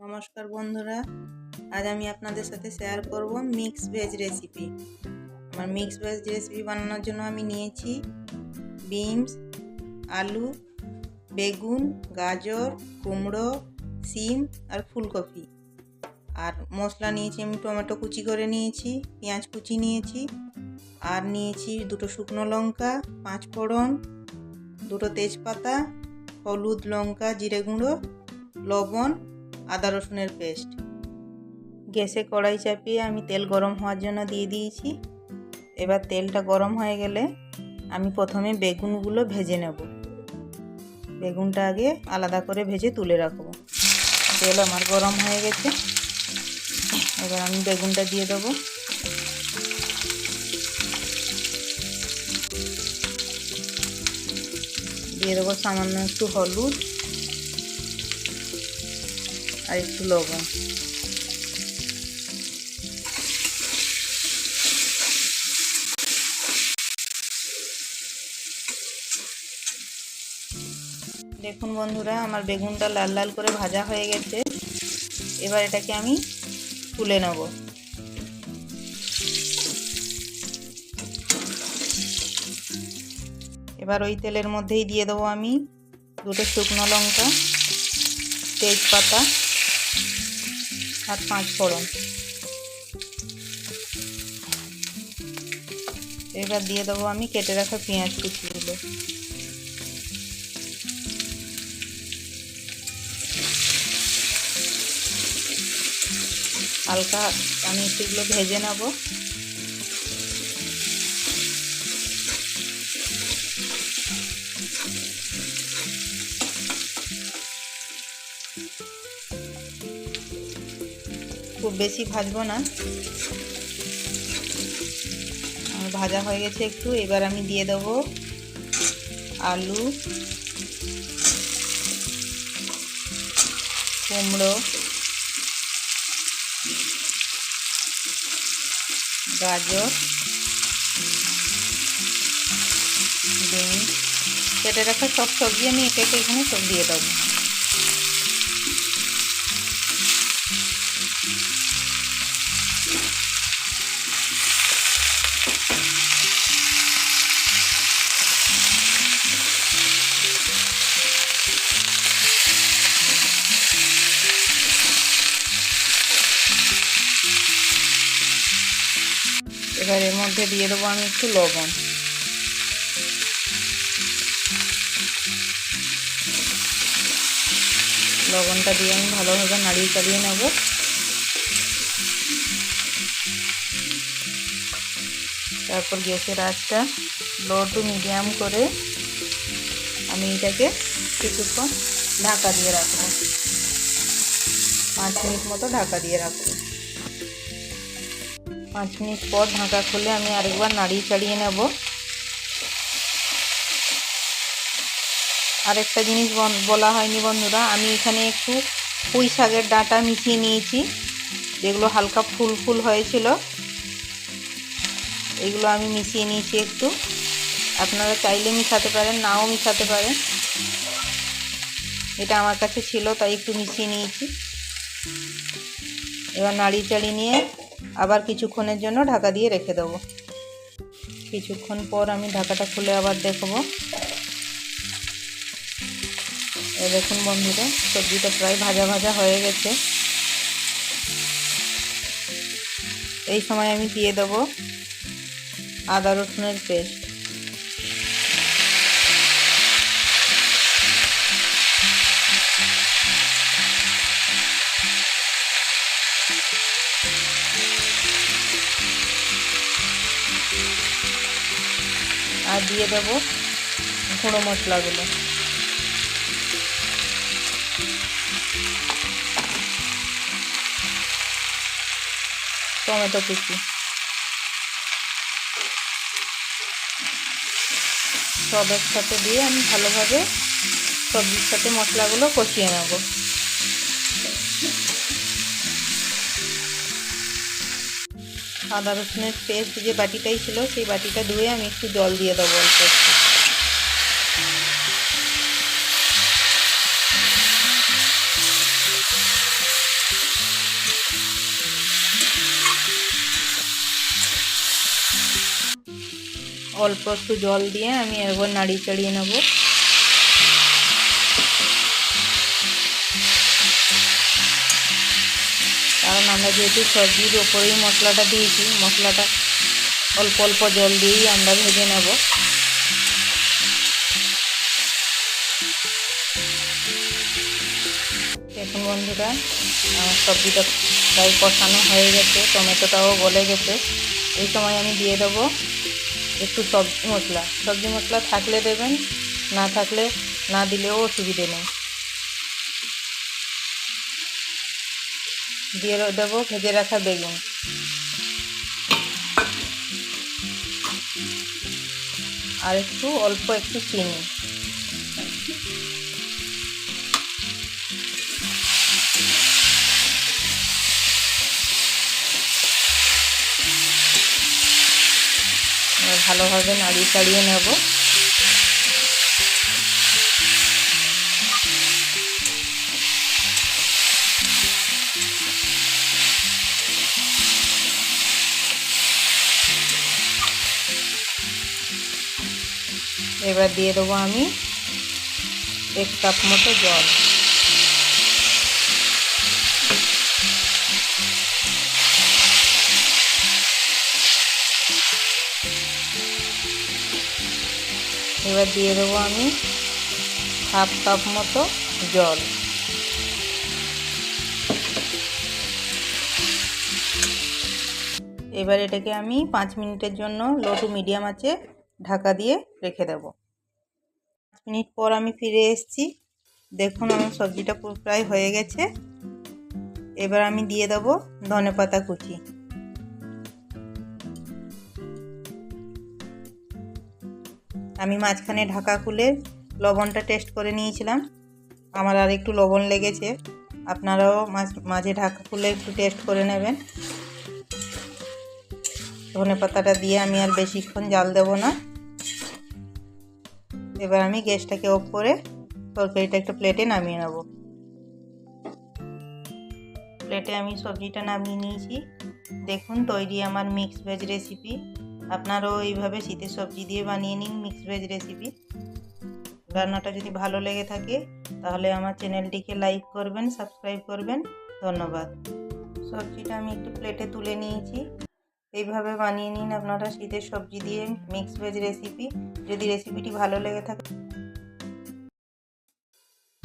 নমস্কার বন্ধুরা, আজ আমি আপনাদের সাথে শেয়ার করব মিক্স ভেজ রেসিপি। আমার মিক্স ভেজ রেসিপি বানানোর জন্য আমি নিয়েছি বিনস, আলু, বেগুন, গাজর, কুমড়ো, সিম আর ফুলকপি। আর মশলা নিয়েছি আমি টমেটো কুচি করে নিয়েছি, পেঁয়াজ কুচি নিয়েছি, আর নিয়েছি 2টো শুকনো লঙ্কা, 5 ফোড়ন, 2টো তেজপাতা, হলুদ, লঙ্কা, জিরে গুঁড়ো, লবণ, আদা রসুনের পেস্ট। গ্যাসে কড়াই চাপিয়ে আমি তেল গরম হওয়ার জন্য দিয়ে দিয়েছি। এবার তেলটা গরম হয়ে গেলে আমি প্রথমে বেগুনগুলো ভেজে নেব। বেগুনটা আগে আলাদা করে ভেজে তুলে রাখবো। তেল আমার গরম হয়ে গেছে, এবার আমি বেগুনটা দিয়ে দেবো। দিয়ে দেবো সামান্য একটু হলুদ আর একটু লবণ। দেখুন বন্ধুরা, আমার বেগুনটা লাল লাল করে ভাজা হয়ে গেছে। এবার এটাকে আমি তুলে নেব। এবার ওই তেলের মধ্যেই দিয়ে দেবো আমি 2টো শুকনো লঙ্কা, তেজপাতা আর 5 ফোড়ন। এবার দিয়ে দেবো আমি কেটে রাখা পেঁয়াজ কুচিগুলো। হালকা আমি সেগুলো ভেজে নেব। খুব বেশি ভাজবো না, ভাজা হয়ে গেছে একটু। এবার আমি দিয়ে দেবো আলু, কুমড়ো, গাজর, বিনস, কেটে রাখা সব সবজি আমি একে একে এখানে সব দিয়ে দেবো। এবার এর মধ্যে দিয়ে দেবো আমি একটু লবণ। লবণটা দিয়ে আমি ভালোভাবে নাড়িয়ে চাড়িয়ে নেব। তারপর গ্যাসের আঁচটা লো টু মিডিয়াম করে আমি এটাকে কিছুক্ষণ ঢাকা দিয়ে রাখবো। 5 মিনিট মতো ঢাকা দিয়ে রাখবো। 5 মিনিট পর ঢাকা খুলে আমি আরেকবার নাড়িয়ে চাড়িয়ে নেব। আরেকটা জিনিস বলা হয়নি বন্ধুরা, আমি এখানে একটু পুঁই শাকের ডাঁটা মিশিয়ে নিয়েছি, যেগুলো হালকা ফুল ফুল হয়েছিল, এগুলো আমি মিশিয়ে নিয়েছি একটু। আপনারা চাইলে মিশাতে পারেন, নাও মিশাতে পারেন। এটা আমার কাছে ছিল তাই একটু মিশিয়ে নিয়েছি। এবার নাড়িয়ে চাড়িয়ে নিয়ে আবার কিছুক্ষণের জন্য ঢাকা দিয়ে রেখে দেবো। কিছুক্ষণ পর আমি ঢাকাটা খুলে আবার দেখবো। দেখুন বন্ধুরা, সবজিটা প্রায় ভাজা ভাজা হয়ে গেছে। এই সময় আমি দিয়ে দেবো আদা রসুনের পেস্ট। আর দিয়ে দেবো গুঁড়ো মশলাগুলো। টমেটো কুচি সব একসাথে দিয়ে আমি ভালোভাবে সবজির সাথে মশলাগুলো কষিয়ে নেব। আদা রসুনের পেস্ট যে বাটিটাই ছিল সেই বাটিটা ধুয়ে আমি একটু জল দিয়ে দেবো অল্প একটু। অল্প একটু জল দিয়ে আমি একবার নাড়িয়ে চাড়িয়ে নেব। কারণ আমরা যেহেতু সবজির ওপরেই মশলাটা দিয়েছি, মশলাটা অল্প অল্প জল দিয়েই আমরা ভেজে নেব। দেখুন বন্ধুরা, আমার সবজিটা প্রায় কষানো হয়ে গেছে, টমেটোটাও গলে গেছে। এই সময় আমি দিয়ে দেবো একটু সবজি মশলা থাকলে দেবেন, না থাকলে না দিলেও অসুবিধে নেই। দিয়ে দেবো ভেজে রাখা বেগুন। আর অল্প একটু চিনি। ভালোভাবে নাড়িয়ে চাড়িয়ে নেব। এবার দিয়ে দেবো আমি 1 কাপ মতো জল। এবার দিয়ে দেবো আমি 1/2 কাপ মতো জল। এবার এটাকে আমি 5 মিনিটের জন্য লো টু মিডিয়াম আঁচে ঢাকা দিয়ে রেখে দেব। 5 মিনিট পর আমি ফিরে এসেছি। দেখুন আমার সবজিটা প্রায় হয়ে গেছে। এবার আমি দিয়ে দেব ধনেপাতা কুচি। আমি মাঝখানে ঢাকা খুলে লবণটা টেস্ট করে নিয়েছিলাম, আমার আর একটু লবণ লেগেছে। আপনারাও মাঝে ঢাকা খুলে একটু টেস্ট করে নেবেন। ধনেপাতাটা দিয়ে আমি আর বেশিক্ষণ জাল দেব না। এবার আমি গ্যাসটাকে অফ করে তরকারিটা একটা প্লেটে নামিয়ে নেব। প্লেটে আমি সবজিটা নামিয়ে নিয়েছি। দেখুন তৈরি আমার মিক্স ভেজ রেসিপি। আপনারাও এইভাবে শীতের সবজি দিয়ে বানিয়ে নিন মিক্স ভেজ রেসিপি। রান্নাটা যদি ভালো লেগে থাকে তাহলে আমার চ্যানেলটিকে লাইক করবেন, সাবস্ক্রাইব করবেন। ধন্যবাদ। সবজিটা আমি একটু প্লেটে তুলে নিয়েছি। এইভাবে বানিয়ে নিন আপনারা শীতের সবজি দিয়ে মিক্স ভেজ রেসিপি। যদি রেসিপিটি ভালো লেগে থাকে